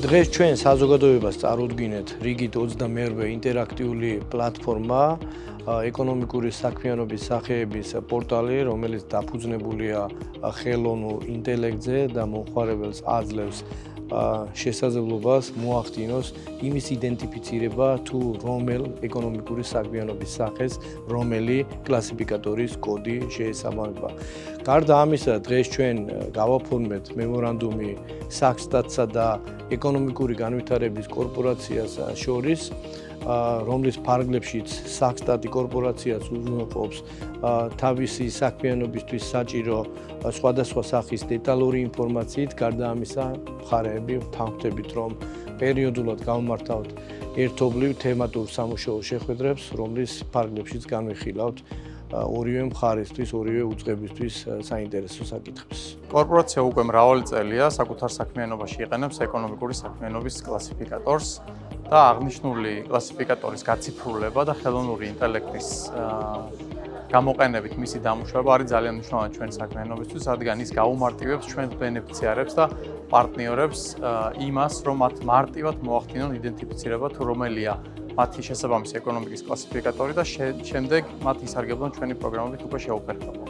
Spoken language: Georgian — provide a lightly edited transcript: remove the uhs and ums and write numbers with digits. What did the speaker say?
დღეს ჩვენ საზოგადოებას წარუდგინეთ რიგით 22 ინტერაქტიული პლატფორმა, ეკონომიკური საქმიანობის სახეების პორტალი, რომელიც დაფუძნებულია ხელოვნურ ინტელექტზე და მომხმარებელს აძლევს შესაძლებლობას მოახდინოს იმის იდენტიფიცირება თუ რომელ ეკონომიკური საქმიანობის სახეს რომელი კლასიფიკატორის კოდი შეესაბამება. გარდა ამისა, დღეს ჩვენ გავაფორმეთ მემორანდუმი საქსტატსა და ეკონომიკური განვითარების კორპორაციას შორის, რომლის ფარგლებშიც საქსტატი კორპორაციაც უზრუნველყოფს თავისი საქმიანობისთვის საჭირო სხვადასხვა სახის დეტალური ინფორმაციით. გარდა ამისა, მხარეები ვთანხმდებით, რომ პერიოდულად გავმართავთ ერთობლივ თემატურ სამუშაო შეხვედრებს, რომლის ფარგლებშიც განვიხილავთ ორივე მხარესთვის, ორივე უწყებისთვის საინტერესო საკითხებს. კორპორაცია უკვე მრავალი წელია საკუთარ საქმიანობაში იყენებს ეკონომიკური საქმიანობის კლასიფიკატორს და აღნიშნული კლასიფიკატორის გაციფრულება და ხელოვნური ინტელექტის გამოყენებით მისი დამუშავება არის ძალიან მნიშვნელოვანი ჩვენ საქმიანობისთვის, რადგან ის გაუმარტივებს ჩვენს ბენეფიციარებს და პარტნიორებს იმას, რომ მათ მარტივად მოახდინონ იდენტიფიცირება თუ რომელია მათი შესაბამისი ეკონომიკის კლასიფიკატორი და შემდეგ მათ ისარგებლონ ჩვენი პროგრამებით უკვე შეუფერხებლად.